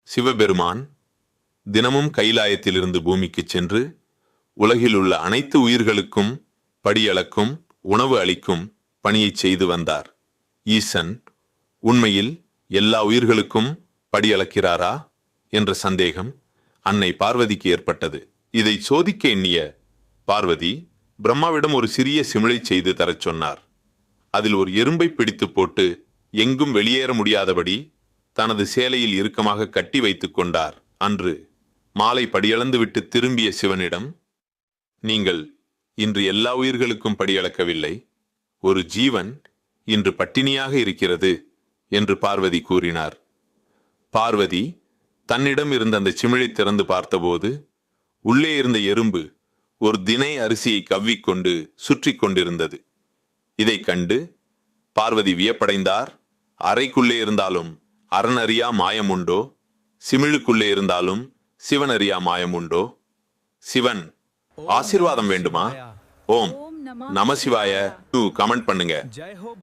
சிவபெருமான் தினமும் கைலாயத்திலிருந்து பூமிக்கு சென்று உலகில் உள்ள அனைத்து உயிர்களுக்கும் படியளக்கும் உணவு அளிக்கும் பணியை செய்து வந்தார். ஈசன் உண்மையில் எல்லா உயிர்களுக்கும் படியளக்கிறாரா என்ற சந்தேகம் அன்னை பார்வதிக்கு ஏற்பட்டது. இதை சோதிக்க எண்ணிய பார்வதி பிரம்மாவிடம் ஒரு சிறிய சிமிழை செய்து தரச் சொன்னார். அதில் ஒரு எறும்பை பிடித்து போட்டு எங்கும் வெளியேற முடியாதபடி தனது சேலையில் இறுக்கமாக கட்டி வைத்துக் கொண்டார். அன்று மாலை படியளந்து விட்டு திரும்பிய சிவனிடம், நீங்கள் இன்று எல்லா உயிர்களுக்கும் படியளக்கவில்லை, ஒரு ஜீவன் இன்று பட்டினியாக இருக்கிறது என்று பார்வதி கூறினார். பார்வதி தன்னிடம் இருந்த அந்த சிமிழை திறந்து பார்த்தபோது உள்ளே இருந்த எறும்பு ஒரு தினை அரிசியை கவ்விக்கொண்டு சுற்றி கொண்டிருந்தது. இதை கண்டு பார்வதி வியப்படைந்தார். அறைக்குள்ளே இருந்தாலும் அரணறியா மாயம் உண்டோ, சிமிழுக்குள்ளே இருந்தாலும் சிவனறியா மாயம் உண்டோ? சிவன் ஆசீர்வாதம் வேண்டுமா? ஓம் நம சிவாய கமெண்ட் பண்ணுங்க.